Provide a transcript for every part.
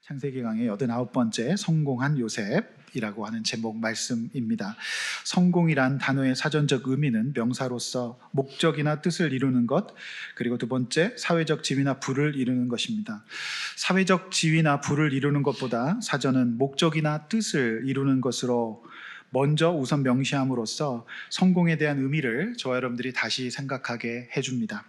창세기 강의 89번째 성공한 요셉이라고 하는 제목 말씀입니다. 성공이란 단어의 사전적 의미는 명사로서 목적이나 뜻을 이루는 것, 그리고 두 번째 사회적 지위나 부를 이루는 것입니다. 사회적 지위나 부를 이루는 것보다 사전은 목적이나 뜻을 이루는 것으로 먼저 우선 명시함으로써 성공에 대한 의미를 저와 여러분들이 다시 생각하게 해줍니다.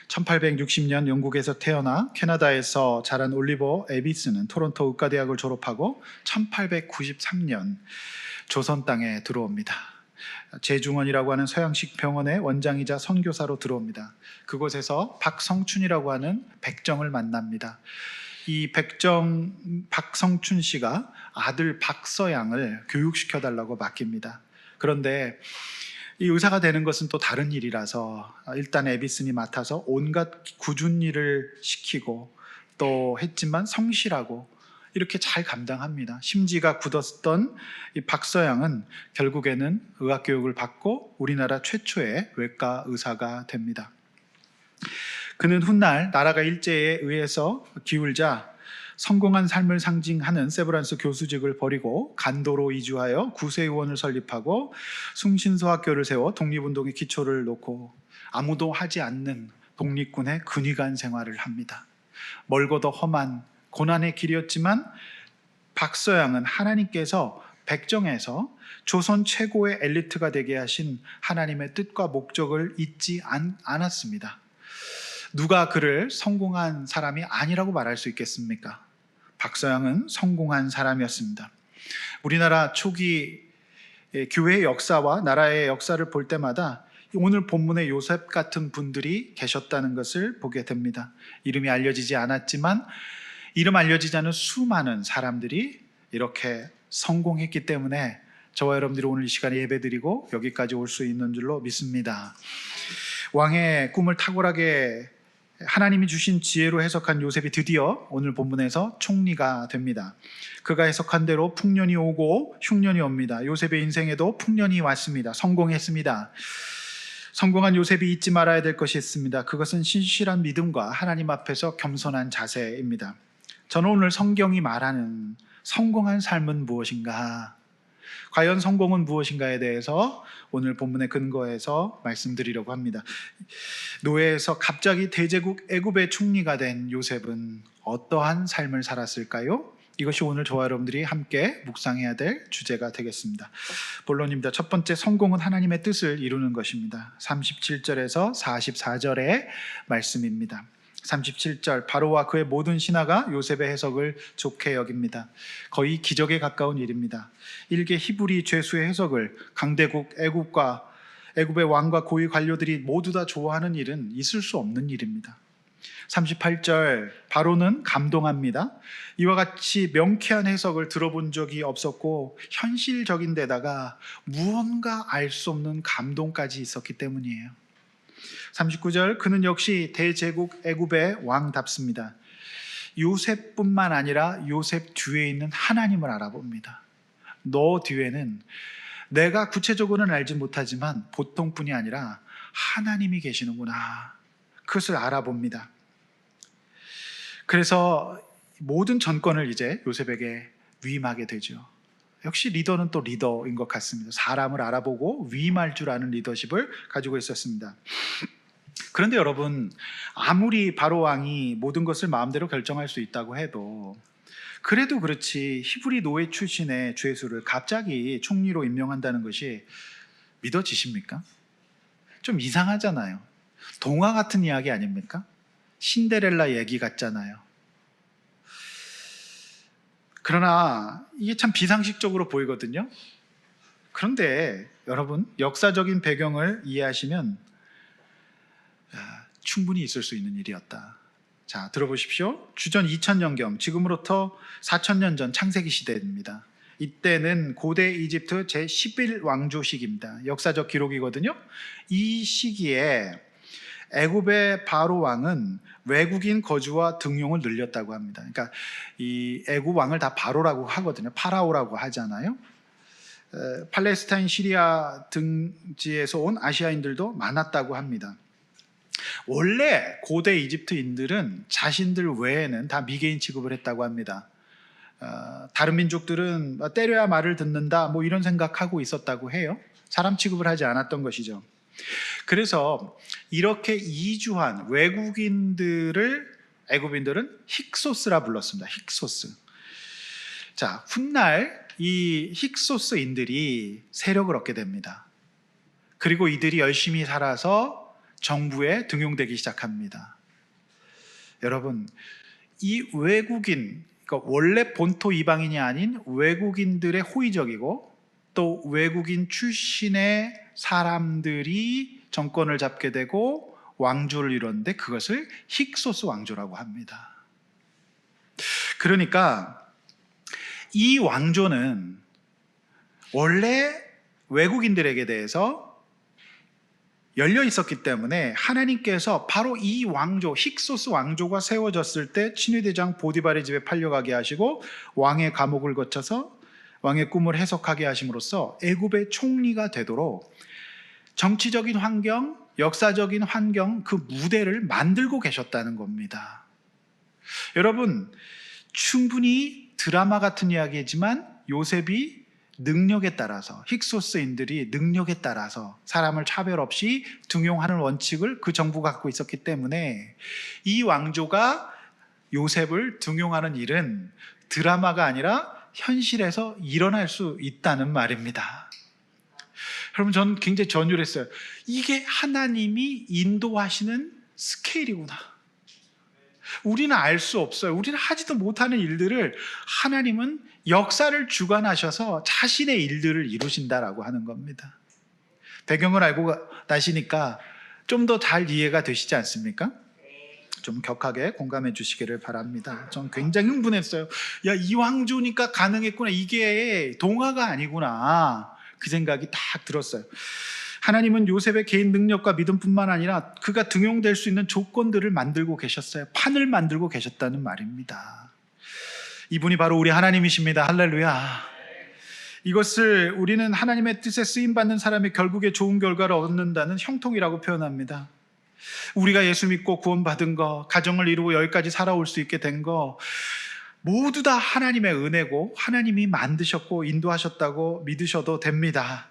1860년 영국에서 태어나 캐나다에서 자란 올리버 에비스는 토론토 의과대학을 졸업하고 1893년 조선 땅에 들어옵니다. 제중원이라고 하는 서양식 병원의 원장이자 선교사로 들어옵니다. 그곳에서 박성춘이라고 하는 백정을 만납니다. 이 박성춘 씨가 아들 박서양을 교육시켜달라고 맡깁니다. 그런데 이 의사가 되는 것은 또 다른 일이라서 일단 에비슨이 맡아서 온갖 굳은 일을 시키고 또 했지만 성실하고 이렇게 잘 감당합니다. 심지가 굳었던 이 박서양은 결국에는 의학교육을 받고 우리나라 최초의 외과 의사가 됩니다. 그는 훗날 나라가 일제에 의해서 기울자 성공한 삶을 상징하는 세브란스 교수직을 버리고 간도로 이주하여 구세의원을 설립하고 숭신소학교를 세워 독립운동의 기초를 놓고 아무도 하지 않는 독립군의 근위관 생활을 합니다. 멀고도 험한 고난의 길이었지만 박서양은 하나님께서 백정에서 조선 최고의 엘리트가 되게 하신 하나님의 뜻과 목적을 잊지 않았습니다. 누가 그를 성공한 사람이 아니라고 말할 수 있겠습니까? 박서양은 성공한 사람이었습니다. 우리나라 초기 교회의 역사와 나라의 역사를 볼 때마다 오늘 본문의 요셉 같은 분들이 계셨다는 것을 보게 됩니다. 이름이 알려지지 않았지만 이름 알려지지 않은 수많은 사람들이 이렇게 성공했기 때문에 저와 여러분들이 오늘 이 시간에 예배드리고 여기까지 올 수 있는 줄로 믿습니다. 왕의 꿈을 탁월하게 하나님이 주신 지혜로 해석한 요셉이 드디어 오늘 본문에서 총리가 됩니다. 그가 해석한 대로 풍년이 오고 흉년이 옵니다. 요셉의 인생에도 풍년이 왔습니다. 성공했습니다. 성공한 요셉이 잊지 말아야 될 것이 있습니다. 그것은 신실한 믿음과 하나님 앞에서 겸손한 자세입니다. 저는 오늘 성경이 말하는 성공한 삶은 무엇인가? 과연 성공은 무엇인가에 대해서 오늘 본문의 근거에서 말씀드리려고 합니다. 노예에서 갑자기 대제국 애굽의 총리가 된 요셉은 어떠한 삶을 살았을까요? 이것이 오늘 저와 여러분들이 함께 묵상해야 될 주제가 되겠습니다. 본론입니다. 첫 번째, 성공은 하나님의 뜻을 이루는 것입니다. 37절에서 44절의 말씀입니다. 37절, 바로와 그의 모든 신하가 요셉의 해석을 좋게 여깁니다. 거의 기적에 가까운 일입니다. 일개 히브리 죄수의 해석을 강대국 애굽의 왕과 고위 관료들이 모두 다 좋아하는 일은 있을 수 없는 일입니다. 38절, 바로는 감동합니다. 이와 같이 명쾌한 해석을 들어본 적이 없었고 현실적인 데다가 무언가 알 수 없는 감동까지 있었기 때문이에요. 39절, 그는 역시 대제국 애굽의 왕답습니다. 요셉뿐만 아니라 요셉 뒤에 있는 하나님을 알아봅니다. 너 뒤에는 내가 구체적으로는 알지 못하지만 보통뿐이 아니라 하나님이 계시는구나. 그것을 알아봅니다. 그래서 모든 전권을 이제 요셉에게 위임하게 되죠. 역시 리더는 또 리더인 것 같습니다. 사람을 알아보고 위임할 줄 아는 리더십을 가지고 있었습니다. 그런데 여러분, 아무리 바로 왕이 모든 것을 마음대로 결정할 수 있다고 해도 그래도 그렇지 히브리 노예 출신의 죄수를 갑자기 총리로 임명한다는 것이 믿어지십니까? 좀 이상하잖아요. 동화 같은 이야기 아닙니까? 신데렐라 얘기 같잖아요. 그러나 이게 참 비상식적으로 보이거든요. 그런데 여러분, 역사적인 배경을 이해하시면 충분히 있을 수 있는 일이었다. 자, 들어보십시오. 주전 2000년경, 지금으로부터 4000년 전 창세기 시대입니다. 이때는 고대 이집트 제11왕조 시기입니다. 역사적 기록이거든요. 이 시기에 애굽의 바로 왕은 외국인 거주와 등용을 늘렸다고 합니다. 그러니까 이 애굽 왕을 다 바로라고 하거든요. 파라오라고 하잖아요. 팔레스타인, 시리아 등지에서 온 아시아인들도 많았다고 합니다. 원래 고대 이집트인들은 자신들 외에는 다 미개인 취급을 했다고 합니다. 다른 민족들은 때려야 말을 듣는다 뭐 이런 생각하고 있었다고 해요. 사람 취급을 하지 않았던 것이죠. 그래서 이렇게 이주한 외국인들을 애굽인들은 힉소스라 불렀습니다. 힉소스. 자, 훗날 이 힉소스인들이 세력을 얻게 됩니다. 그리고 이들이 열심히 살아서 정부에 등용되기 시작합니다. 여러분, 이 외국인, 그러니까 원래 본토 이방인이 아닌 외국인들의 호의적이고 또 외국인 출신의 사람들이 정권을 잡게 되고 왕조를 이뤘는데 그것을 힉소스 왕조라고 합니다. 그러니까 이 왕조는 원래 외국인들에게 대해서 열려 있었기 때문에 하나님께서 바로 이 왕조, 힉소스 왕조가 세워졌을 때 친위대장 보디발의 집에 팔려가게 하시고 왕의 감옥을 거쳐서 왕의 꿈을 해석하게 하심으로써 애굽의 총리가 되도록 정치적인 환경, 역사적인 환경, 그 무대를 만들고 계셨다는 겁니다. 여러분, 충분히 드라마 같은 이야기지만 요셉이 능력에 따라서, 힉소스인들이 능력에 따라서 사람을 차별 없이 등용하는 원칙을 그 정부가 갖고 있었기 때문에 이 왕조가 요셉을 등용하는 일은 드라마가 아니라 현실에서 일어날 수 있다는 말입니다. 여러분, 저는 굉장히 전율했어요. 이게 하나님이 인도하시는 스케일이구나. 우리는 알 수 없어요. 우리는 하지도 못하는 일들을 하나님은 역사를 주관하셔서 자신의 일들을 이루신다라고 하는 겁니다. 배경을 알고 나시니까 좀 더 잘 이해가 되시지 않습니까? 좀 격하게 공감해 주시기를 바랍니다. 전 굉장히 흥분했어요. 야, 이 왕조니까 가능했구나. 이게 동화가 아니구나. 그 생각이 딱 들었어요. 하나님은 요셉의 개인 능력과 믿음뿐만 아니라 그가 등용될 수 있는 조건들을 만들고 계셨어요. 판을 만들고 계셨다는 말입니다. 이분이 바로 우리 하나님이십니다. 할렐루야. 이것을 우리는 하나님의 뜻에 쓰임받는 사람이 결국에 좋은 결과를 얻는다는 형통이라고 표현합니다. 우리가 예수 믿고 구원받은 거, 가정을 이루고 여기까지 살아올 수 있게 된 거 모두 다 하나님의 은혜고 하나님이 만드셨고 인도하셨다고 믿으셔도 됩니다.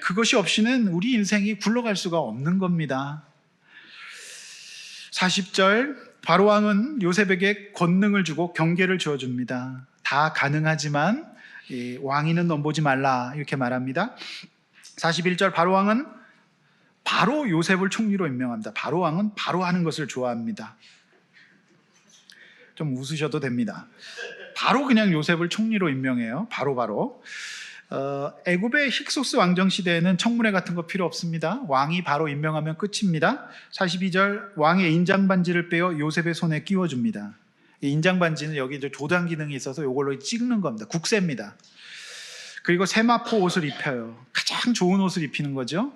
그것이 없이는 우리 인생이 굴러갈 수가 없는 겁니다. 40절, 바로왕은 요셉에게 권능을 주고 경계를 주어줍니다. 다 가능하지만 왕위는 넘보지 말라 이렇게 말합니다. 41절, 바로왕은 바로 요셉을 총리로 임명합니다. 바로왕은 바로 하는 것을 좋아합니다. 좀 웃으셔도 됩니다. 바로 그냥 요셉을 총리로 임명해요. 바로. 애굽의 힉소스 왕정 시대에는 청문회 같은 거 필요 없습니다. 왕이 바로 임명하면 끝입니다. 42절, 왕의 인장 반지를 빼어 요셉의 손에 끼워줍니다. 이 인장 반지는 여기 이제 조단 기능이 있어서 이걸로 찍는 겁니다. 국세입니다. 그리고 세마포 옷을 입혀요. 가장 좋은 옷을 입히는 거죠.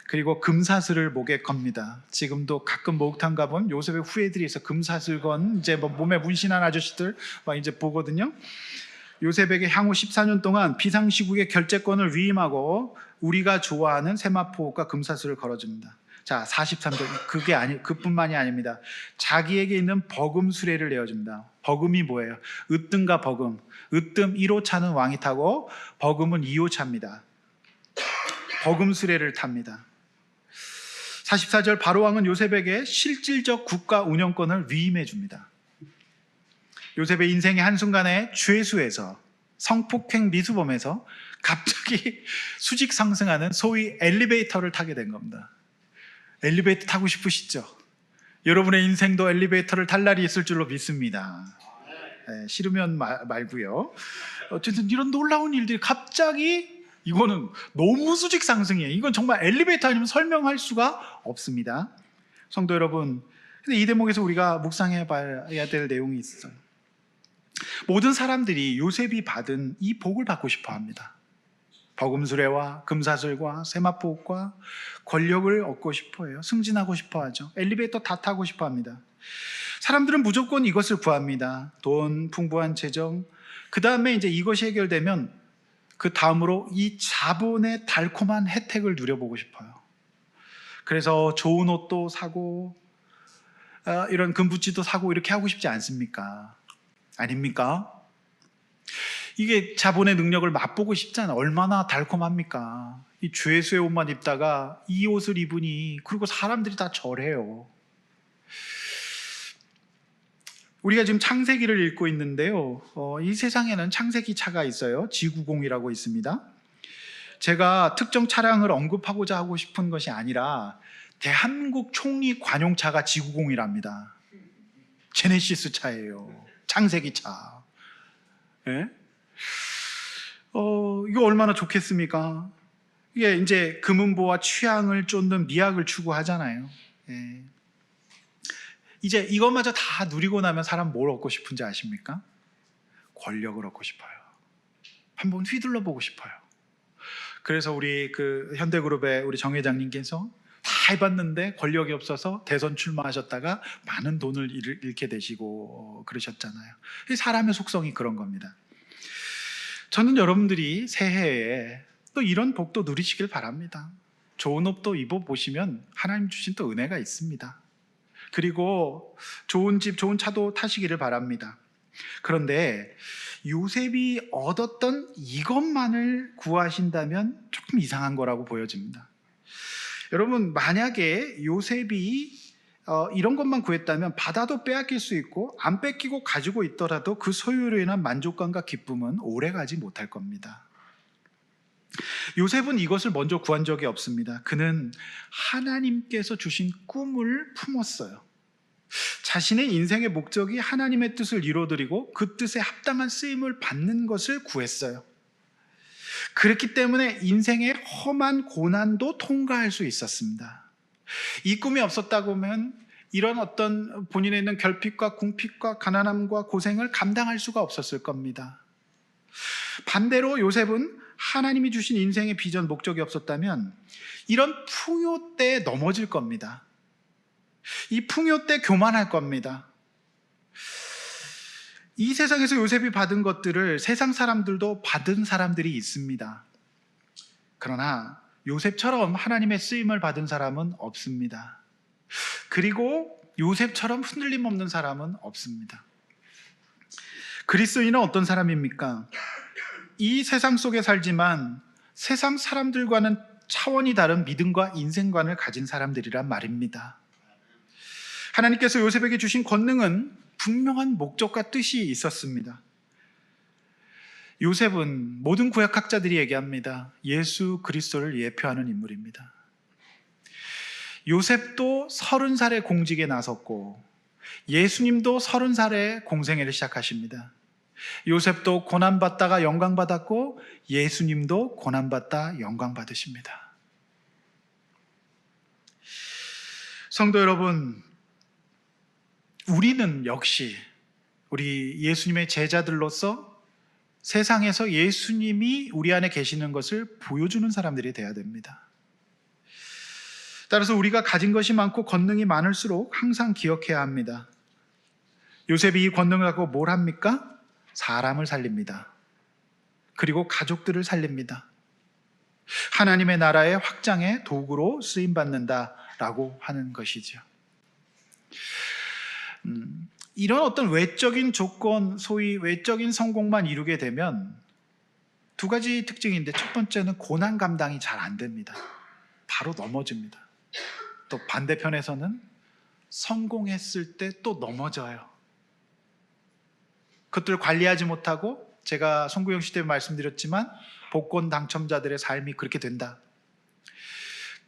그리고 금사슬을 목에 겁니다. 지금도 가끔 목욕탕 가보면 요셉의 후예들이 있어 금사슬 건 이제 뭐 몸에 문신한 아저씨들 막 이제 보거든요. 요셉에게 향후 14년 동안 비상시국의 결재권을 위임하고 우리가 좋아하는 세마포 옷과 금사슬을 걸어줍니다. 자, 43절, 그뿐만이 아닙니다. 자기에게 있는 버금 수레를 내어줍니다. 버금이 뭐예요? 으뜸과 버금. 으뜸 1호 차는 왕이 타고 버금은 2호 차입니다. 버금 수레를 탑니다. 44절, 바로왕은 요셉에게 실질적 국가 운영권을 위임해 줍니다. 요셉의 인생의 한순간에 죄수에서 성폭행 미수범에서 갑자기 수직 상승하는 소위 엘리베이터를 타게 된 겁니다. 엘리베이터 타고 싶으시죠? 여러분의 인생도 엘리베이터를 탈 날이 있을 줄로 믿습니다. 네, 싫으면 말고요. 어쨌든 이런 놀라운 일들이 갑자기, 이거는 너무 수직 상승이에요. 이건 정말 엘리베이터 아니면 설명할 수가 없습니다. 성도 여러분, 근데 이 대목에서 우리가 묵상해 봐야 될 내용이 있어요. 모든 사람들이 요셉이 받은 이 복을 받고 싶어 합니다. 버금수레와 금사슬과 세마포 옷과 권력을 얻고 싶어 해요. 승진하고 싶어 하죠. 엘리베이터 다 타고 싶어 합니다. 사람들은 무조건 이것을 구합니다. 돈, 풍부한 재정. 그 다음에 이제 이것이 해결되면 그 다음으로 이 자본의 달콤한 혜택을 누려보고 싶어요. 그래서 좋은 옷도 사고 이런 금부치도 사고 이렇게 하고 싶지 않습니까? 아닙니까? 이게 자본의 능력을 맛보고 싶잖아. 얼마나 달콤합니까? 이 죄수의 옷만 입다가 이 옷을 입으니, 그리고 사람들이 다 절해요. 우리가 지금 창세기를 읽고 있는데요. 이 세상에는 창세기 차가 있어요. 지구공이라고 있습니다. 제가 특정 차량을 언급하고자 하고 싶은 것이 아니라 대한민국 총리 관용차가 지구공이랍니다. 제네시스 차예요. 창세기 차. 예? 이거 얼마나 좋겠습니까? 이게 이제 금은보와 취향을 쫓는 미학을 추구하잖아요. 예. 이제 이것마저 다 누리고 나면 사람 뭘 얻고 싶은지 아십니까? 권력을 얻고 싶어요. 한번 휘둘러 보고 싶어요. 그래서 우리 그 현대그룹의 우리 정 회장님께서 다 해봤는데 권력이 없어서 대선 출마하셨다가 많은 돈을 잃게 되시고 그러셨잖아요. 사람의 속성이 그런 겁니다. 저는 여러분들이 새해에 또 이런 복도 누리시길 바랍니다. 좋은 옷도 입어보시면 하나님 주신 또 은혜가 있습니다. 그리고 좋은 집, 좋은 차도 타시기를 바랍니다. 그런데 요셉이 얻었던 이것만을 구하신다면 조금 이상한 거라고 보여집니다. 여러분, 만약에 요셉이 이런 것만 구했다면 받아도 빼앗길 수 있고 안 뺏기고 가지고 있더라도 그 소유로 인한 만족감과 기쁨은 오래가지 못할 겁니다. 요셉은 이것을 먼저 구한 적이 없습니다. 그는 하나님께서 주신 꿈을 품었어요. 자신의 인생의 목적이 하나님의 뜻을 이루어드리고 그 뜻에 합당한 쓰임을 받는 것을 구했어요. 그렇기 때문에 인생의 험한 고난도 통과할 수 있었습니다. 이 꿈이 없었다고 하면 이런 어떤 본인에 있는 결핍과 궁핍과 가난함과 고생을 감당할 수가 없었을 겁니다. 반대로 요셉은 하나님이 주신 인생의 비전, 목적이 없었다면 이런 풍요 때에 넘어질 겁니다. 이 풍요 때 교만할 겁니다. 이 세상에서 요셉이 받은 것들을 세상 사람들도 받은 사람들이 있습니다. 그러나 요셉처럼 하나님의 쓰임을 받은 사람은 없습니다. 그리고 요셉처럼 흔들림 없는 사람은 없습니다. 그리스도인은 어떤 사람입니까? 이 세상 속에 살지만 세상 사람들과는 차원이 다른 믿음과 인생관을 가진 사람들이란 말입니다. 하나님께서 요셉에게 주신 권능은 분명한 목적과 뜻이 있었습니다. 요셉은 모든 구약학자들이 얘기합니다. 예수 그리스도를 예표하는 인물입니다. 요셉도 30살에 공직에 나섰고 예수님도 30살에 공생애를 시작하십니다. 요셉도 고난받다가 영광받았고 예수님도 고난받다 영광받으십니다. 성도 여러분, 우리는 역시 우리 예수님의 제자들로서 세상에서 예수님이 우리 안에 계시는 것을 보여주는 사람들이 되어야 됩니다. 따라서 우리가 가진 것이 많고 권능이 많을수록 항상 기억해야 합니다. 요셉이 이 권능을 갖고 뭘 합니까? 사람을 살립니다. 그리고 가족들을 살립니다. 하나님의 나라의 확장의 도구로 쓰임받는다라고 하는 것이죠. 이런 어떤 외적인 조건, 소위 외적인 성공만 이루게 되면 두 가지 특징인데, 첫 번째는 고난 감당이 잘 안 됩니다. 바로 넘어집니다. 또 반대편에서는 성공했을 때 또 넘어져요. 그것들을 관리하지 못하고, 제가 송구영 씨 때 말씀드렸지만 복권 당첨자들의 삶이 그렇게 된다.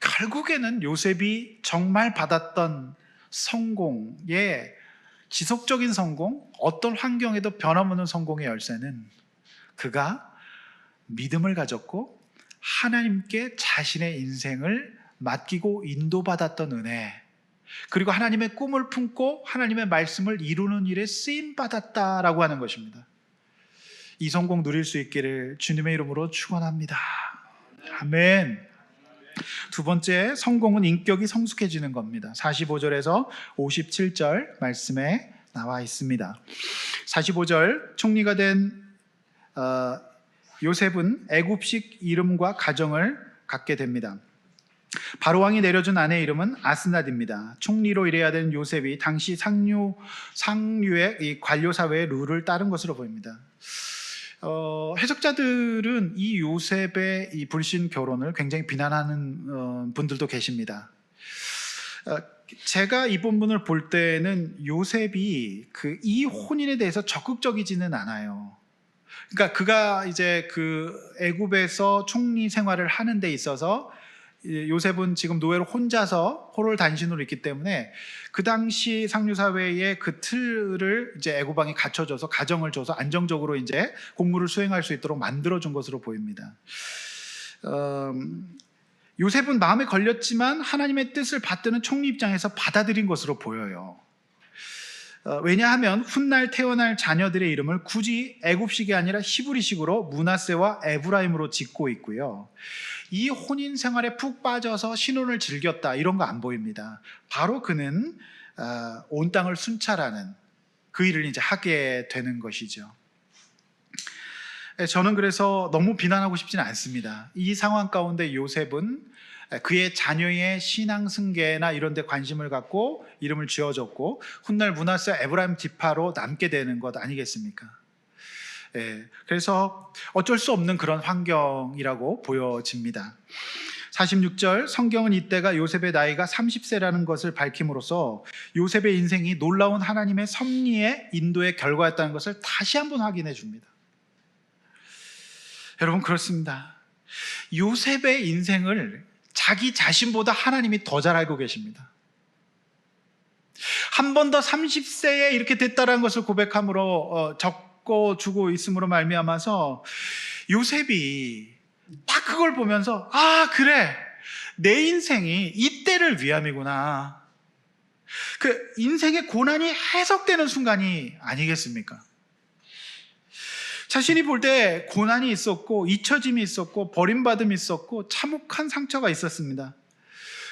결국에는 요셉이 정말 받았던 성공의 지속적인 성공, 어떤 환경에도 변함없는 성공의 열쇠는 그가 믿음을 가졌고 하나님께 자신의 인생을 맡기고 인도받았던 은혜, 그리고 하나님의 꿈을 품고 하나님의 말씀을 이루는 일에 쓰임받았다라고 하는 것입니다. 이 성공 누릴 수 있기를 주님의 이름으로 축원합니다. 아멘. 두 번째, 성공은 인격이 성숙해지는 겁니다. 45절에서 57절 말씀에 나와 있습니다. 45절, 총리가 된 요셉은 애굽식 이름과 가정을 갖게 됩니다. 바로 왕이 내려준 아내의 이름은 아스낫입니다. 총리로 일해야 되는 요셉이 당시 상류의 이 관료 사회의 룰을 따른 것으로 보입니다. 해석자들은 이 요셉의 이 불신 결혼을 굉장히 비난하는 분들도 계십니다. 제가 이 본문을 볼 때는 요셉이 이 혼인에 대해서 적극적이지는 않아요. 그러니까 그가 이제 애굽에서 총리 생활을 하는 데 있어서 요셉은 지금 노예로 혼자서 포로를 단신으로 있기 때문에 그 당시 상류 사회의 그 틀을 이제 애굽 왕이 갖춰줘서 가정을 줘서 안정적으로 이제 공무를 수행할 수 있도록 만들어준 것으로 보입니다. 요셉은 마음에 걸렸지만 하나님의 뜻을 받드는 총리 입장에서 받아들인 것으로 보여요. 왜냐하면 훗날 태어날 자녀들의 이름을 굳이 애굽식이 아니라 히브리식으로 므낫세와 에브라임으로 짓고 있고요. 이 혼인 생활에 푹 빠져서 신혼을 즐겼다 이런 거 안 보입니다. 바로 그는 온 땅을 순찰하는 그 일을 이제 하게 되는 것이죠. 저는 그래서 너무 비난하고 싶지는 않습니다. 이 상황 가운데 요셉은 그의 자녀의 신앙 승계나 이런 데 관심을 갖고 이름을 지어줬고 훗날 므낫세 에브라임 지파로 남게 되는 것 아니겠습니까? 그래서 어쩔 수 없는 그런 환경이라고 보여집니다. 46절 성경은 이때가 요셉의 나이가 30세라는 것을 밝힘으로써 요셉의 인생이 놀라운 하나님의 섭리의 인도의 결과였다는 것을 다시 한번 확인해 줍니다. 여러분 그렇습니다. 요셉의 인생을 자기 자신보다 하나님이 더 잘 알고 계십니다. 한 번 더 30세에 이렇게 됐다는 것을 고백함으로 적어주고 있음으로 말미암아서 요셉이 딱 그걸 보면서 그래 내 인생이 이때를 위함이구나. 그 인생의 고난이 해석되는 순간이 아니겠습니까? 자신이 볼 때 고난이 있었고 잊혀짐이 있었고 버림받음이 있었고 참혹한 상처가 있었습니다.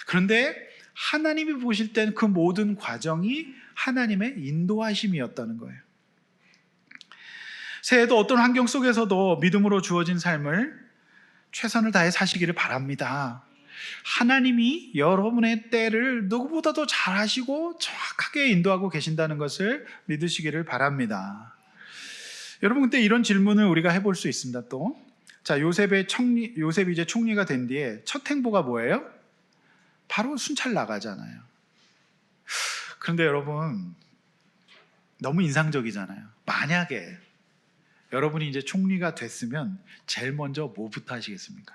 그런데 하나님이 보실 때는 그 모든 과정이 하나님의 인도하심이었다는 거예요. 새해에도 어떤 환경 속에서도 믿음으로 주어진 삶을 최선을 다해 사시기를 바랍니다. 하나님이 여러분의 때를 누구보다도 잘 아시고 정확하게 인도하고 계신다는 것을 믿으시기를 바랍니다. 여러분 그때 이런 질문을 우리가 해볼 수 있습니다. 또 자, 요셉이 이제 총리가 된 뒤에 첫 행보가 뭐예요? 바로 순찰 나가잖아요. 그런데 여러분 너무 인상적이잖아요. 만약에 여러분이 이제 총리가 됐으면 제일 먼저 뭐부터 하시겠습니까?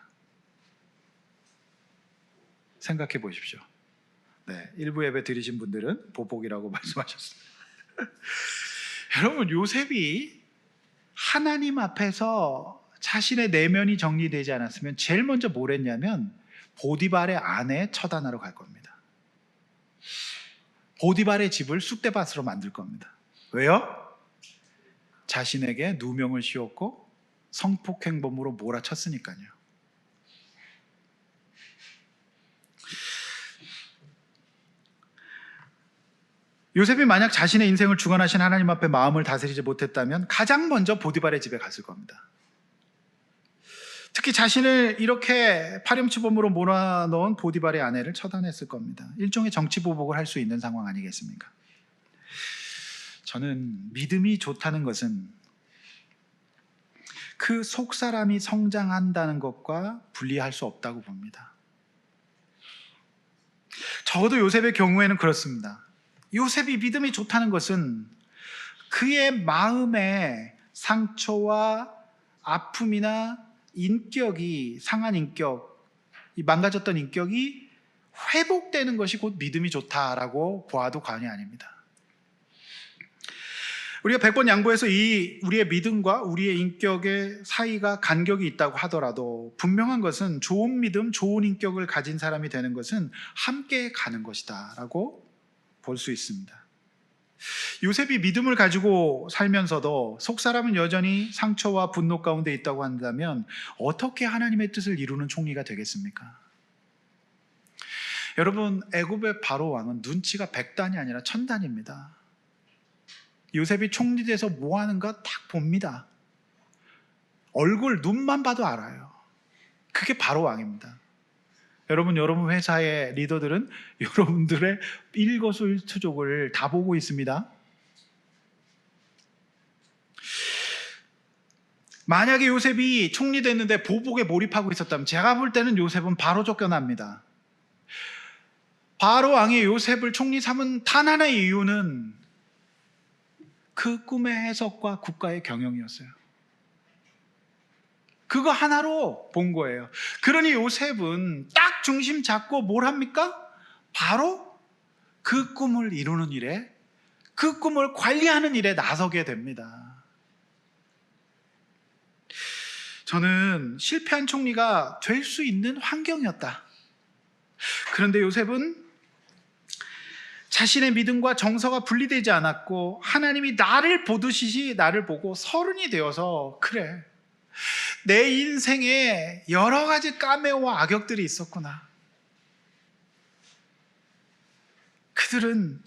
생각해 보십시오. 네, 일부 예배 드리신 분들은 보복이라고 말씀하셨습니다. 여러분 요셉이 하나님 앞에서 자신의 내면이 정리되지 않았으면 제일 먼저 뭘 했냐면 보디발의 아내 처단하러 갈 겁니다. 보디발의 집을 쑥대밭으로 만들 겁니다. 왜요? 자신에게 누명을 씌웠고 성폭행범으로 몰아쳤으니까요. 요셉이 만약 자신의 인생을 주관하신 하나님 앞에 마음을 다스리지 못했다면 가장 먼저 보디발의 집에 갔을 겁니다. 특히 자신을 이렇게 파렴치범으로 몰아넣은 보디발의 아내를 처단했을 겁니다. 일종의 정치보복을 할 수 있는 상황 아니겠습니까? 저는 믿음이 좋다는 것은 그 속사람이 성장한다는 것과 분리할 수 없다고 봅니다. 적어도 요셉의 경우에는 그렇습니다. 요셉이 믿음이 좋다는 것은 그의 마음의 상처와 아픔이나 인격이 상한 인격, 이 망가졌던 인격이 회복되는 것이 곧 믿음이 좋다라고 보아도 과언이 아닙니다. 우리가 100번 양보해서 우리의 믿음과 우리의 인격의 사이가 간격이 있다고 하더라도 분명한 것은 좋은 믿음, 좋은 인격을 가진 사람이 되는 것은 함께 가는 것이다 라고 볼 수 있습니다. 요셉이 믿음을 가지고 살면서도 속사람은 여전히 상처와 분노 가운데 있다고 한다면 어떻게 하나님의 뜻을 이루는 총리가 되겠습니까? 여러분 애굽의 바로 왕은 눈치가 100단이 아니라 1000단입니다. 요셉이 총리돼서 뭐 하는가 딱 봅니다. 얼굴, 눈만 봐도 알아요. 그게 바로 왕입니다. 여러분 회사의 리더들은 여러분들의 일거수일투족을 다 보고 있습니다. 만약에 요셉이 총리 됐는데 보복에 몰입하고 있었다면 제가 볼 때는 요셉은 바로 쫓겨납니다. 바로 왕이 요셉을 총리 삼은 단 하나의 이유는 그 꿈의 해석과 국가의 경영이었어요. 그거 하나로 본 거예요. 그러니 요셉은 딱 중심 잡고 뭘 합니까? 바로 그 꿈을 이루는 일에, 그 꿈을 관리하는 일에 나서게 됩니다. 저는 실패한 총리가 될 수 있는 환경이었다. 그런데 요셉은 자신의 믿음과 정서가 분리되지 않았고 하나님이 나를 보듯이 나를 보고 서른이 되어서 그래, 내 인생에 여러 가지 까매와 악역들이 있었구나. 그들은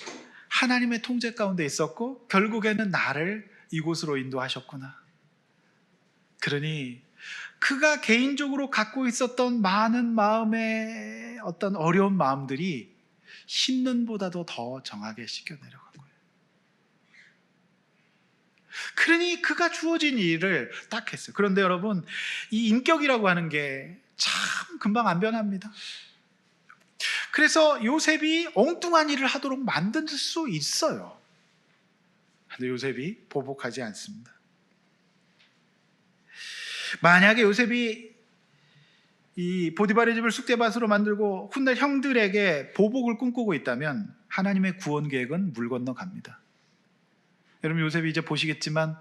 하나님의 통제 가운데 있었고 결국에는 나를 이곳으로 인도하셨구나. 그러니 그가 개인적으로 갖고 있었던 많은 마음의 어떤 어려운 마음들이 심는보다도 더 정하게 씻겨 내려간 거예요. 그러니 그가 주어진 일을 딱 했어요. 그런데 여러분, 이 인격이라고 하는 게 참 금방 안 변합니다. 그래서 요셉이 엉뚱한 일을 하도록 만들 수 있어요. 그런데 요셉이 보복하지 않습니다. 만약에 요셉이 이 보디발의 집을 쑥대밭으로 만들고 훗날 형들에게 보복을 꿈꾸고 있다면 하나님의 구원 계획은 물 건너 갑니다. 여러분, 요셉이 이제 보시겠지만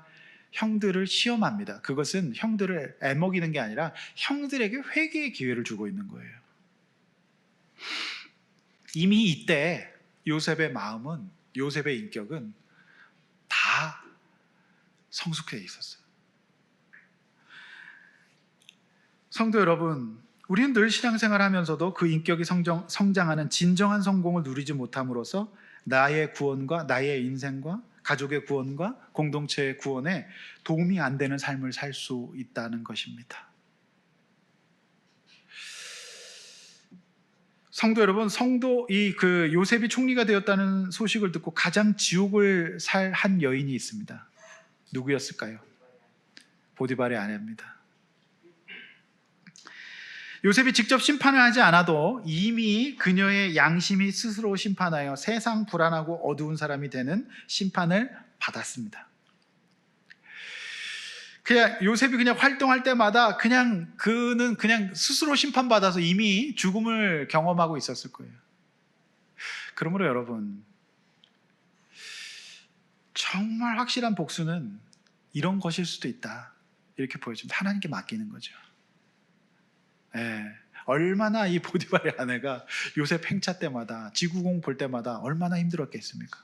형들을 시험합니다. 그것은 형들을 애먹이는 게 아니라 형들에게 회개의 기회를 주고 있는 거예요. 이미 이때 요셉의 마음은, 요셉의 인격은 다 성숙해 있었어요. 성도 여러분, 우리는 늘 신앙생활 하면서도 그 인격이 성장하는 진정한 성공을 누리지 못함으로써 나의 구원과 나의 인생과 가족의 구원과 공동체의 구원에 도움이 안 되는 삶을 살 수 있다는 것입니다. 성도 여러분, 그 요셉이 총리가 되었다는 소식을 듣고 가장 지옥을 살 한 여인이 있습니다. 누구였을까요? 보디발의 아내입니다. 요셉이 직접 심판을 하지 않아도 이미 그녀의 양심이 스스로 심판하여 세상 불안하고 어두운 사람이 되는 심판을 받았습니다. 그냥 요셉이 그냥 활동할 때마다 그는 그냥 스스로 심판받아서 이미 죽음을 경험하고 있었을 거예요. 그러므로 여러분, 정말 확실한 복수는 이런 것일 수도 있다, 이렇게 보여줍니다. 하나님께 맡기는 거죠. 얼마나 이 보디발의 아내가 요셉 행차 때마다, 지구공 볼 때마다 얼마나 힘들었겠습니까?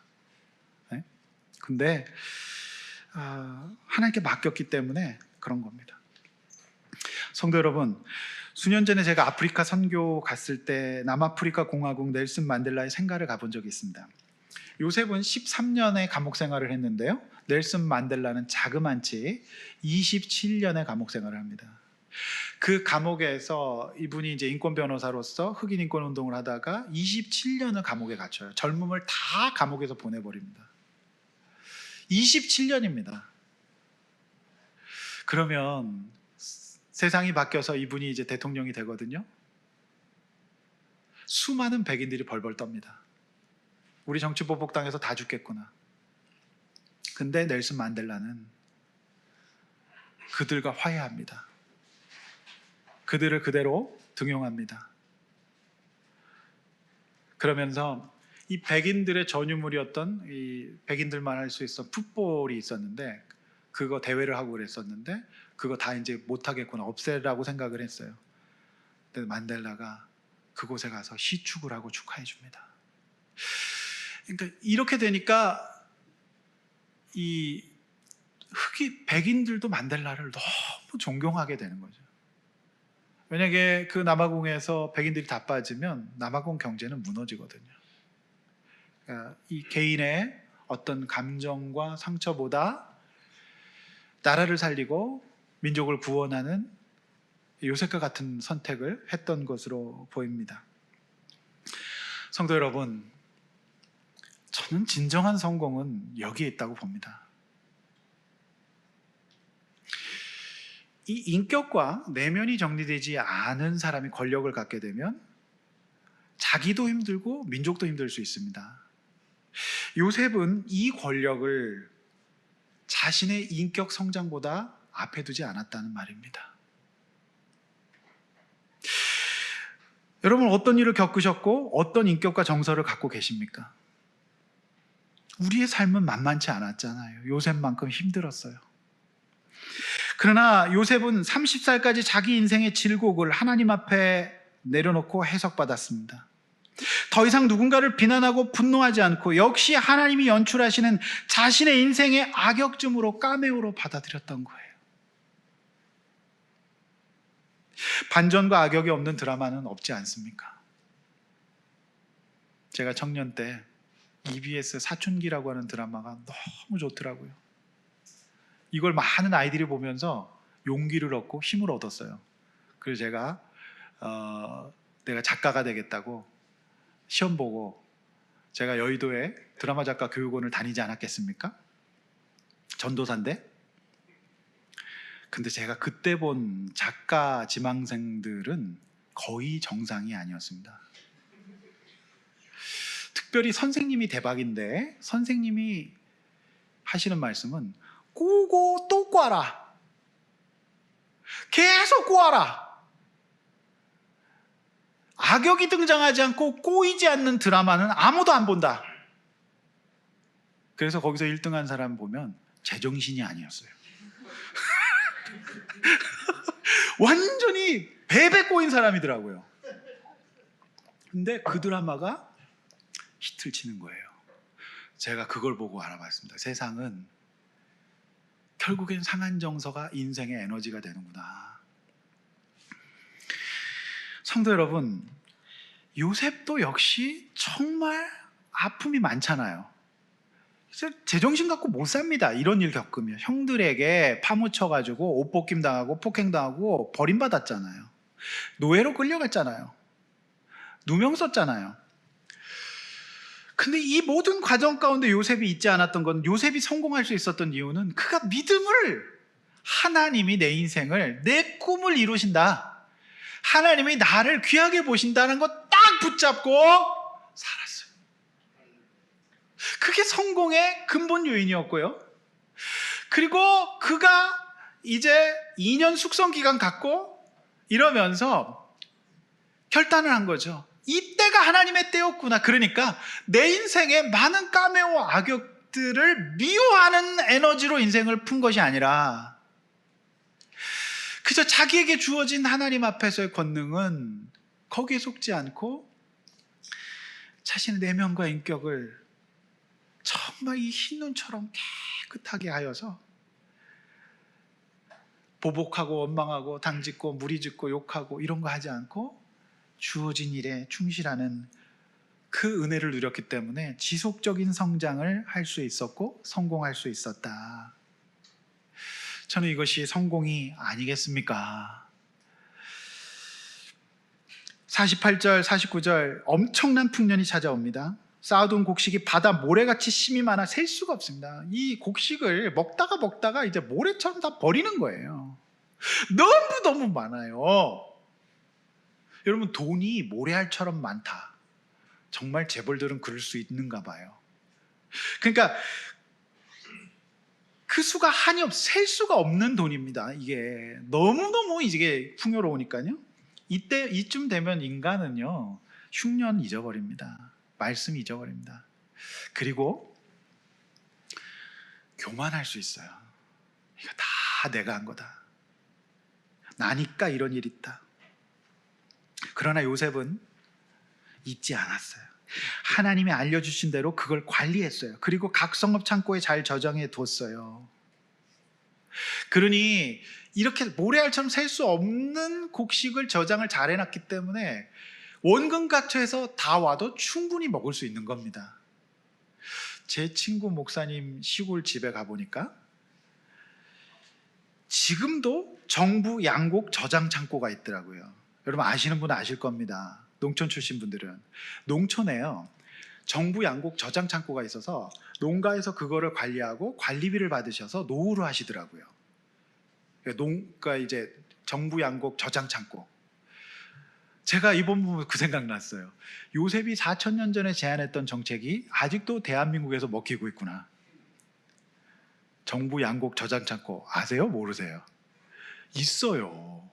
근데 하나님께 맡겼기 때문에 그런 겁니다. 성도 여러분, 수년 전에 제가 아프리카 선교 갔을 때 남아프리카 공화국 넬슨 만델라의 생가를 가본 적이 있습니다. 요셉은 13년의 감옥 생활을 했는데요, 넬슨 만델라는 자그만치 27년의 감옥 생활을 합니다. 그 감옥에서 이분이 이제 인권 변호사로서 흑인 인권 운동을 하다가 27년을 감옥에 갇혀요. 젊음을 다 감옥에서 보내버립니다. 27년입니다. 그러면 세상이 바뀌어서 이분이 이제 대통령이 되거든요. 수많은 백인들이 벌벌 떱니다. 우리 정치 보복당해서 다 죽겠구나. 근데 넬슨 만델라는 그들과 화해합니다. 그들을 그대로 등용합니다. 그러면서 이 백인들의 전유물이었던, 이 백인들만 할 수 있었던 풋볼이 있었는데, 그거 대회를 하고 그랬었는데 그거 다 이제 못하겠구나, 없애라고 생각을 했어요. 근데 만델라가 그곳에 가서 시축을 하고 축하해 줍니다. 그러니까 이렇게 되니까 이 백인들도 만델라를 너무 존경하게 되는 거죠. 만약에 그 남아공에서 백인들이 다 빠지면 남아공 경제는 무너지거든요. 그러니까 이 개인의 어떤 감정과 상처보다 나라를 살리고 민족을 구원하는 요셉과 같은 선택을 했던 것으로 보입니다. 성도 여러분, 저는 진정한 성공은 여기에 있다고 봅니다. 이 인격과 내면이 정리되지 않은 사람이 권력을 갖게 되면 자기도 힘들고 민족도 힘들 수 있습니다. 요셉은 이 권력을 자신의 인격 성장보다 앞에 두지 않았다는 말입니다. 여러분, 어떤 일을 겪으셨고 어떤 인격과 정서를 갖고 계십니까? 우리의 삶은 만만치 않았잖아요. 요셉만큼 힘들었어요. 그러나 요셉은 30살까지 자기 인생의 질곡을 하나님 앞에 내려놓고 해석받았습니다. 더 이상 누군가를 비난하고 분노하지 않고 역시 하나님이 연출하시는 자신의 인생의 악역쯤으로 까메오로 받아들였던 거예요. 반전과 악역이 없는 드라마는 없지 않습니까? 제가 청년 때 EBS 사춘기라고 하는 드라마가 너무 좋더라고요. 이걸 많은 아이들이 보면서 용기를 얻고 힘을 얻었어요. 그래서 제가 내가 작가가 되겠다고 시험 보고 제가 여의도에 드라마 작가 교육원을 다니지 않았겠습니까? 전도사인데. 근데 제가 그때 본 작가 지망생들은 거의 정상이 아니었습니다. 특별히 선생님이 대박인데, 선생님이 하시는 말씀은 꼬고 또 꼬아라, 계속 꼬아라. 악역이 등장하지 않고 꼬이지 않는 드라마는 아무도 안 본다. 그래서 거기서 1등한 사람 보면 제정신이 아니었어요. 완전히 베베 꼬인 사람이더라고요. 근데 그 드라마가 히트를 치는 거예요. 제가 그걸 보고 알아봤습니다. 세상은 결국엔 상한 정서가 인생의 에너지가 되는구나. 성도 여러분, 요셉도 역시 정말 아픔이 많잖아요. 제정신 갖고 못 삽니다. 이런 일 겪으면. 형들에게 파묻혀가지고 옷벗김 당하고 폭행당하고 버림받았잖아요. 노예로 끌려갔잖아요. 누명 썼잖아요. 근데 이 모든 과정 가운데 요셉이 있지 않았던 건, 요셉이 성공할 수 있었던 이유는 그가 믿음을, 하나님이 내 인생을, 내 꿈을 이루신다, 하나님이 나를 귀하게 보신다는 거 딱 붙잡고 살았어요. 그게 성공의 근본 요인이었고요. 그리고 그가 이제 2년 숙성 기간 갖고 이러면서 결단을 한 거죠. 이때가 하나님의 때였구나. 그러니까 내 인생에 많은 까메오 악역들을 미워하는 에너지로 인생을 푼 것이 아니라, 그저 자기에게 주어진 하나님 앞에서의 권능은 거기에 속지 않고 자신의 내면과 인격을 정말 이 흰눈처럼 깨끗하게 하여서 보복하고 원망하고 당짓고 무리짓고 욕하고 이런 거 하지 않고 주어진 일에 충실하는 그 은혜를 누렸기 때문에 지속적인 성장을 할 수 있었고 성공할 수 있었다. 저는 이것이 성공이 아니겠습니까? 48절, 49절 엄청난 풍년이 찾아옵니다. 쌓아둔 곡식이 바다 모래같이 심이 많아 셀 수가 없습니다. 이 곡식을 먹다가 이제 모래처럼 다 버리는 거예요. 너무 많아요. 여러분, 돈이 모래알처럼 많다. 정말 재벌들은 그럴 수 있는가 봐요. 그러니까 그 수가 한이 셀 수가 없는 돈입니다. 이게 너무너무 이게 풍요로우니까요. 이쯤 되면 인간은요, 흉년 잊어버립니다. 말씀 잊어버립니다. 그리고 교만할 수 있어요. 이거 다 내가 한 거다. 나니까 이런 일이 있다. 그러나 요셉은 잊지 않았어요. 하나님이 알려주신 대로 그걸 관리했어요. 그리고 각 성읍 창고에 잘 저장해 뒀어요. 그러니 이렇게 모래알처럼 셀 수 없는 곡식을 저장을 잘 해놨기 때문에 원금가처에서 다 와도 충분히 먹을 수 있는 겁니다. 제 친구 목사님 시골 집에 가보니까 지금도 정부 양곡 저장 창고가 있더라고요. 여러분 아시는 분은 아실 겁니다. 농촌 출신 분들은. 농촌에요, 정부 양곡 저장 창고가 있어서 농가에서 그거를 관리하고 관리비를 받으셔서 노후를 하시더라고요. 그러니까 이제 정부 양곡 저장 창고. 제가 이번 부분 그 생각 났어요. 요셉이 4,000년 전에 제안했던 정책이 아직도 대한민국에서 먹히고 있구나. 정부 양곡 저장 창고 아세요? 모르세요? 있어요.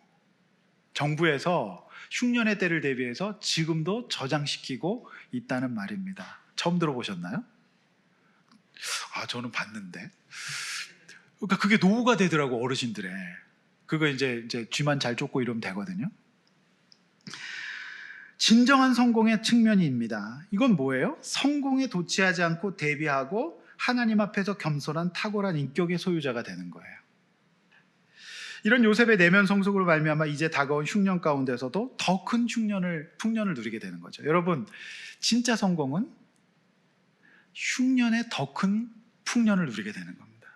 정부에서 흉년의 때를 대비해서 지금도 저장시키고 있다는 말입니다. 처음 들어보셨나요? 저는 봤는데. 그러니까 그게 노후가 되더라고, 어르신들의. 그거 이제 쥐만 잘 쫓고 이러면 되거든요. 진정한 성공의 측면입니다. 이건 뭐예요? 성공에 도취하지 않고 대비하고 하나님 앞에서 겸손한 탁월한 인격의 소유자가 되는 거예요. 이런 요셉의 내면 성숙으로 말미암아 이제 다가온 흉년 가운데서도 더 큰 풍년을 누리게 되는 거죠. 여러분, 진짜 성공은 흉년에 더 큰 풍년을 누리게 되는 겁니다.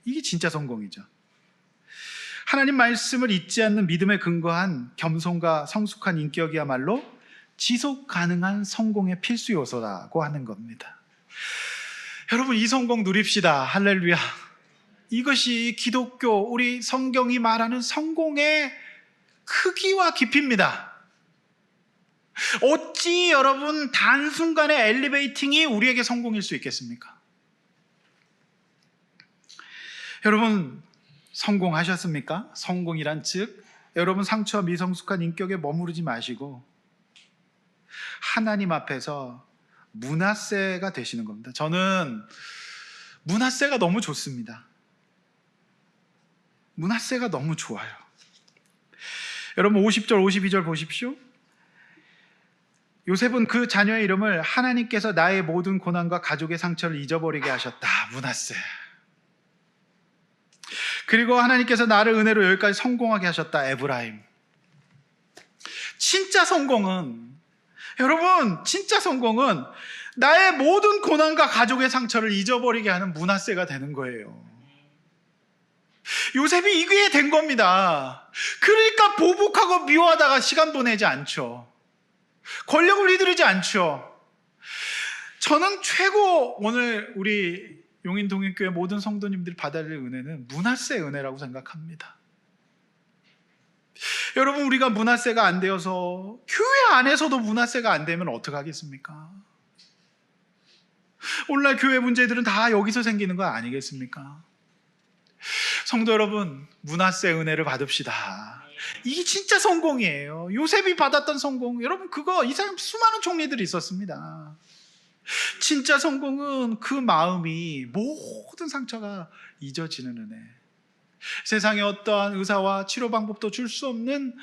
이게 진짜 성공이죠. 하나님 말씀을 잊지 않는 믿음에 근거한 겸손과 성숙한 인격이야말로 지속 가능한 성공의 필수 요소라고 하는 겁니다. 여러분, 이 성공 누립시다. 할렐루야. 이것이 기독교, 우리 성경이 말하는 성공의 크기와 깊이입니다. 어찌 여러분 단순간의 엘리베이팅이 우리에게 성공일 수 있겠습니까? 여러분, 성공하셨습니까? 성공이란 즉 여러분 상처와 미성숙한 인격에 머무르지 마시고 하나님 앞에서 므낫세가 되시는 겁니다. 저는 므낫세가 너무 좋습니다. 므낫세가 너무 좋아요. 여러분 50절 52절 보십시오. 요셉은 그 자녀의 이름을 하나님께서 나의 모든 고난과 가족의 상처를 잊어버리게 하셨다, 므낫세. 그리고 하나님께서 나를 은혜로 여기까지 성공하게 하셨다, 에브라임. 진짜 성공은, 여러분, 진짜 성공은 나의 모든 고난과 가족의 상처를 잊어버리게 하는 므낫세가 되는 거예요. 요셉이 이게 된 겁니다. 그러니까 보복하고 미워하다가 시간 보내지 않죠. 권력을 휘두르지 않죠. 저는 최고 오늘 우리 용인동인교회 모든 성도님들이 받아야 될 은혜는 므낫세 은혜라고 생각합니다. 여러분, 우리가 므낫세가 안 되어서 교회 안에서도 므낫세가 안 되면 어떡하겠습니까? 오늘날 교회 문제들은 다 여기서 생기는 거 아니겠습니까? 성도 여러분, 므낫세 은혜를 받읍시다. 이게 진짜 성공이에요. 요셉이 받았던 성공, 여러분 그거 이 사람 수많은 총리들이 있었습니다. 진짜 성공은 그 마음이 모든 상처가 잊어지는 은혜. 세상에 어떠한 의사와 치료 방법도 줄 수 없는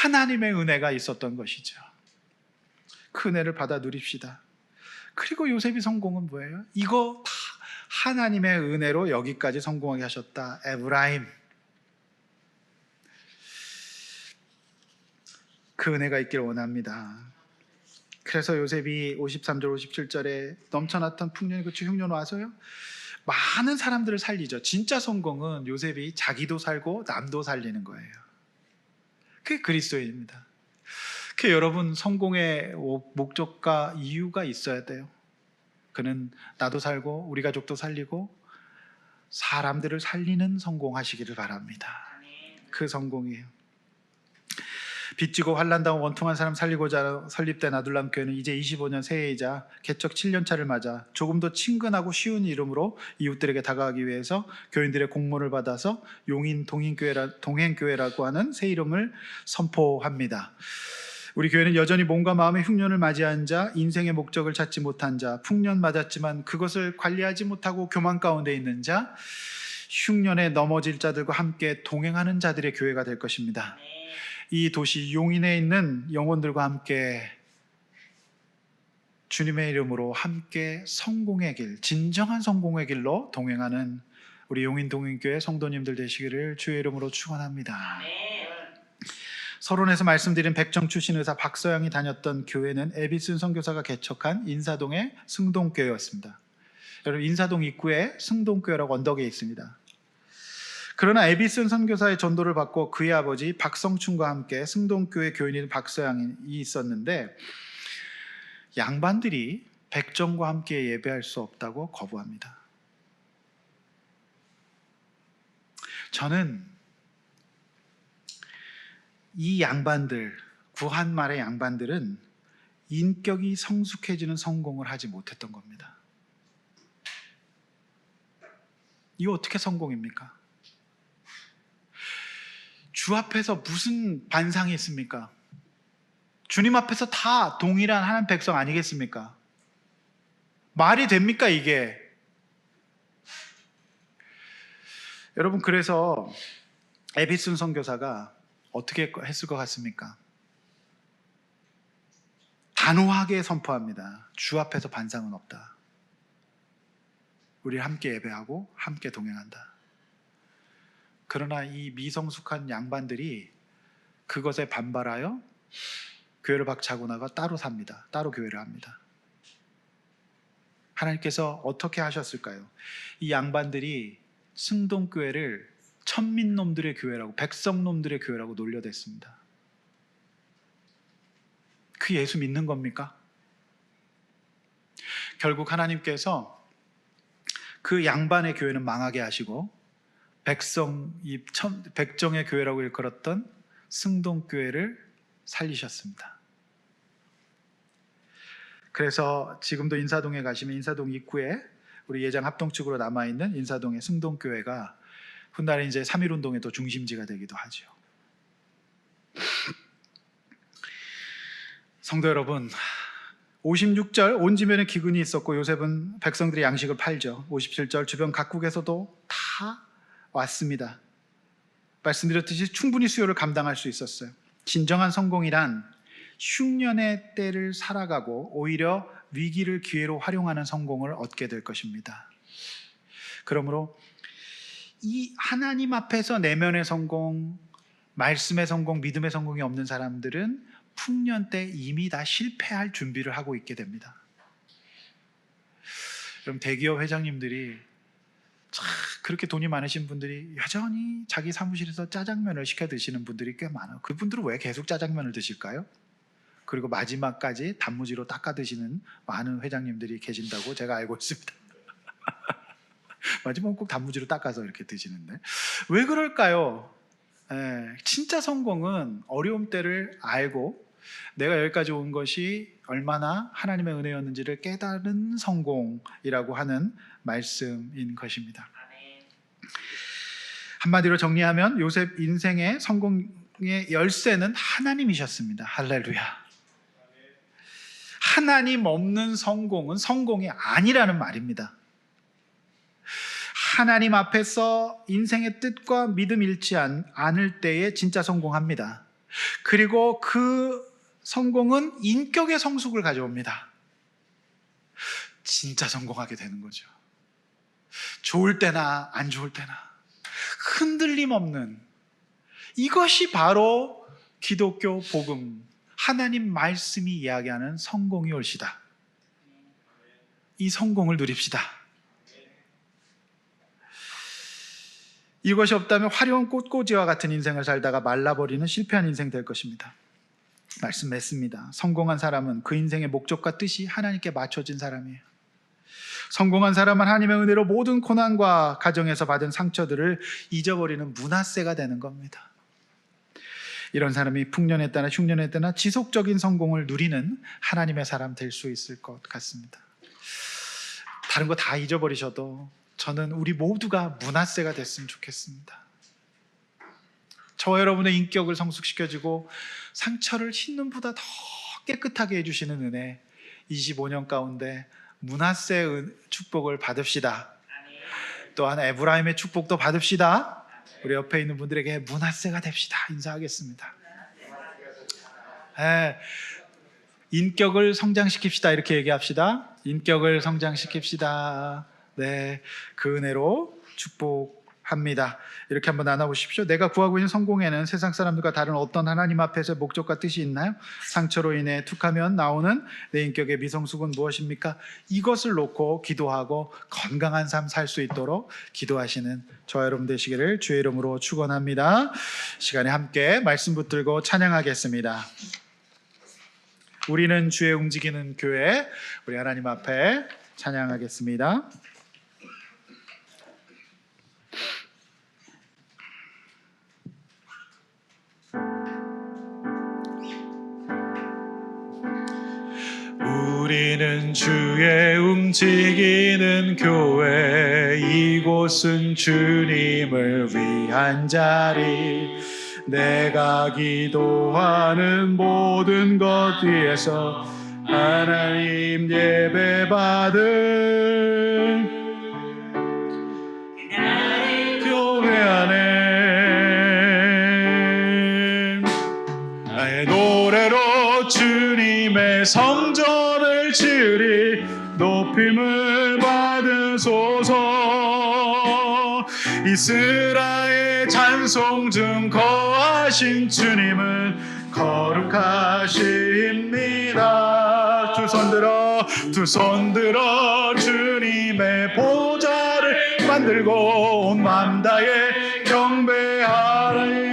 하나님의 은혜가 있었던 것이죠. 그 은혜를 받아 누립시다. 그리고 요셉이 성공은 뭐예요? 이거 다 하나님의 은혜로 여기까지 성공하게 하셨다, 에브라임. 그 은혜가 있기를 원합니다. 그래서 요셉이 53절 57절에 넘쳐났던 풍년이 그치 흉년 와서요, 많은 사람들을 살리죠. 진짜 성공은 요셉이 자기도 살고 남도 살리는 거예요. 그게 그리스도인입니다. 그 여러분, 성공의 목적과 이유가 있어야 돼요. 그는 나도 살고 우리 가족도 살리고 사람들을 살리는 성공하시기를 바랍니다. 그 성공이에요. 빚지고 환난당한 원통한 사람 살리고자 설립된 아둘람 교회는 이제 25년 새해이자 개척 7년차를 맞아 조금 더 친근하고 쉬운 이름으로 이웃들에게 다가가기 위해서 교인들의 공모를 받아서 용인 동행교회라고 하는 새 이름을 선포합니다. 우리 교회는 여전히 몸과 마음의 흉년을 맞이한 자, 인생의 목적을 찾지 못한 자, 풍년 맞았지만 그것을 관리하지 못하고 교만 가운데 있는 자, 흉년에 넘어질 자들과 함께 동행하는 자들의 교회가 될 것입니다. 이 도시 용인에 있는 영혼들과 함께 주님의 이름으로 함께 성공의 길, 진정한 성공의 길로 동행하는 우리 용인 동인교회 성도님들 되시기를 주의 이름으로 축원합니다. 서론에서 말씀드린 백정 출신 의사 박서영이 다녔던 교회는 에비슨 선교사가 개척한 인사동의 승동교회였습니다. 여러분, 인사동 입구에 승동교회라고 언덕에 있습니다. 그러나 에비슨 선교사의 전도를 받고 그의 아버지 박성춘과 함께 승동교회 교인인 박서양이 있었는데 양반들이 백정과 함께 예배할 수 없다고 거부합니다. 저는 이 양반들, 구한말의 양반들은 인격이 성숙해지는 성공을 하지 못했던 겁니다. 이거 어떻게 성공입니까? 주 앞에서 무슨 반상이 있습니까? 주님 앞에서 다 동일한 하나님 백성 아니겠습니까? 말이 됩니까 이게? 여러분, 그래서 에비슨 선교사가 어떻게 했을 것 같습니까? 단호하게 선포합니다. 주 앞에서 반상은 없다. 우리 함께 예배하고 함께 동행한다. 그러나 이 미성숙한 양반들이 그것에 반발하여 교회를 박차고 나가 따로 삽니다. 따로 교회를 합니다. 하나님께서 어떻게 하셨을까요? 이 양반들이 승동교회를 천민놈들의 교회라고, 백성놈들의 교회라고 놀려댔습니다. 그 예수 믿는 겁니까? 결국 하나님께서 그 양반의 교회는 망하게 하시고 백정의 교회라고 일컬었던 승동교회를 살리셨습니다. 그래서 지금도 인사동에 가시면 인사동 입구에 우리 예장 합동측으로 남아있는 인사동의 승동교회가 훗날에 이제 3.1운동의 또 중심지가 되기도 하죠. 성도 여러분, 56절 온 지면에 기근이 있었고 요셉은 백성들의 양식을 팔죠. 57절 주변 각국에서도 다 왔습니다. 말씀드렸듯이 충분히 수요를 감당할 수 있었어요. 진정한 성공이란 흉년의 때를 살아가고 오히려 위기를 기회로 활용하는 성공을 얻게 될 것입니다. 그러므로 이 하나님 앞에서 내면의 성공, 말씀의 성공, 믿음의 성공이 없는 사람들은 풍년 때 이미 다 실패할 준비를 하고 있게 됩니다. 그럼 대기업 회장님들이 그렇게 돈이 많으신 분들이 여전히 자기 사무실에서 짜장면을 시켜 드시는 분들이 꽤 많아요. 그분들은 왜 계속 짜장면을 드실까요? 그리고 마지막까지 단무지로 닦아 드시는 많은 회장님들이 계신다고 제가 알고 있습니다. 마지막은 꼭 단무지로 닦아서 이렇게 드시는데 왜 그럴까요? 진짜 성공은 어려움 때를 알고 내가 여기까지 온 것이 얼마나 하나님의 은혜였는지를 깨달은 성공이라고 하는 말씀인 것입니다. 한마디로 정리하면 요셉 인생의 성공의 열쇠는 하나님이셨습니다. 할렐루야. 하나님 없는 성공은 성공이 아니라는 말입니다. 하나님 앞에서 인생의 뜻과 믿음 잃지 않을 때에 진짜 성공합니다. 그리고 그 성공은 인격의 성숙을 가져옵니다. 진짜 성공하게 되는 거죠. 좋을 때나 안 좋을 때나 흔들림 없는, 이것이 바로 기독교 복음, 하나님 말씀이 이야기하는 성공이 올시다. 이 성공을 누립시다. 이것이 없다면 화려한 꽃꽂이와 같은 인생을 살다가 말라버리는 실패한 인생 될 것입니다. 말씀 맺습니다. 성공한 사람은 그 인생의 목적과 뜻이 하나님께 맞춰진 사람이에요. 성공한 사람은 하나님의 은혜로 모든 고난과 가정에서 받은 상처들을 잊어버리는 문화세가 되는 겁니다. 이런 사람이 풍년에 따라 흉년에 따라 지속적인 성공을 누리는 하나님의 사람 될 수 있을 것 같습니다. 다른 거 다 잊어버리셔도 저는 우리 모두가 문화세가 됐으면 좋겠습니다. 저와 여러분의 인격을 성숙시켜주고 상처를 흰눈보다 더 깨끗하게 해주시는 은혜, 25년 가운데 문화세 축복을 받읍시다. 또한 에브라임의 축복도 받읍시다. 우리 옆에 있는 분들에게 문화세가 됩시다. 인사하겠습니다. 인격을 성장시킵시다. 이렇게 얘기합시다. 인격을 성장시킵시다. 네, 그 은혜로 축복 합니다. 이렇게 한번 나눠보십시오. 내가 구하고 있는 성공에는 세상 사람들과 다른 어떤 하나님 앞에서 목적과 뜻이 있나요? 상처로 인해 툭하면 나오는 내 인격의 미성숙은 무엇입니까? 이것을 놓고 기도하고 건강한 삶 살 수 있도록 기도하시는 저와 여러분 되시기를 주의 이름으로 축원합니다. 시간에 함께 말씀 붙들고 찬양하겠습니다. 우리는 주의 움직이는 교회, 우리 하나님 앞에 찬양하겠습니다. 우리는 주의 움직이는 교회, 이곳은 주님을 위한 자리. 내가 기도하는 모든 것 위에서 하나님 예배받은 교회 안에 나의 노래로 주님의 성전을 지으리. 높임을 받으소서. 이스라엘 찬송 중 거하신 주님은 거룩하십니다. 두 손 들어 주님의 보좌를 만들고 온 맘 다해 경배하리.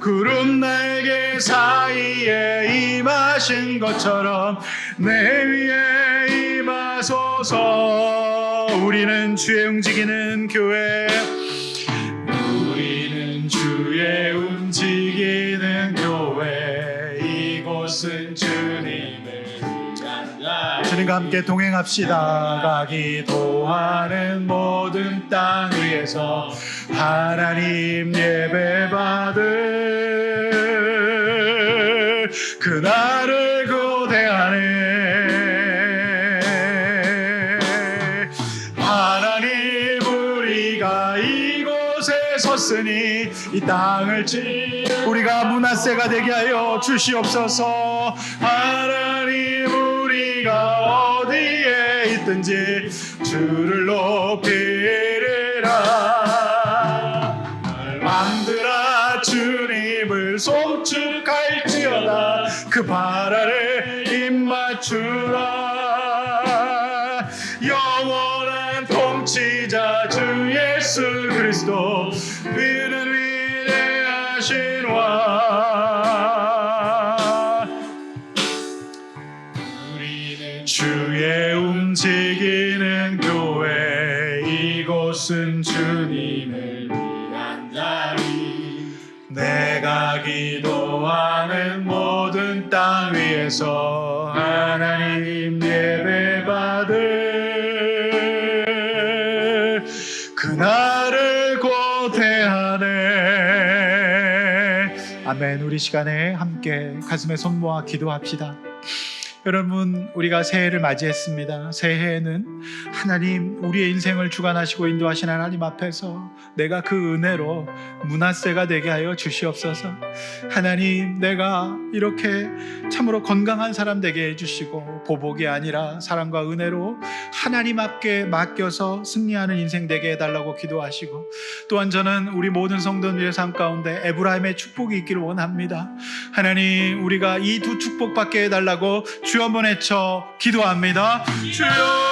구름 날개 사이에 임하신 것처럼 내 위에 임하소서. 우리는 주의 움직이는 교회, 우리는 주의 움직이는 교회, 이곳은 주님을 위한 자리. 주님과 함께 동행합시다. 가기 도하는 모든 땅 위에서 하나님 예배받을 그날을 고대하네. 하나님 우리가 이곳에 섰으니 이 땅을 우리가 므낫세가 되게 하여 주시옵소서. 하나님 우리가 어디에 있든지 주를 높이리라. 맘들아 주님을 송축할지어다. 그 발 아래 입맞추라. 영원한 통치자 주 예수 그리스도, 그는 위대하신 왕. 우리는 주의 움직이는 교회, 이곳은 주님을 위한 자리. 내가 기도하는 모든 땅 위에서 하나님 예배받을 그날을 고대하네. 아멘. 우리 시간에 함께 가슴에 손 모아 기도합시다. 여러분, 우리가 새해를 맞이했습니다. 새해에는 하나님, 우리의 인생을 주관하시고 인도하신 하나님 앞에서 내가 그 은혜로 므낫세가 되게 하여 주시옵소서. 하나님, 내가 이렇게 참으로 건강한 사람 되게 해주시고 보복이 아니라 사랑과 은혜로 하나님 앞에 맡겨서 승리하는 인생 되게 해달라고 기도하시고, 또한 저는 우리 모든 성도들의 삶 가운데 에브라임의 축복이 있기를 원합니다. 하나님, 우리가 이 두 축복 받게 해달라고 주 한번 외쳐 기도합니다. 주여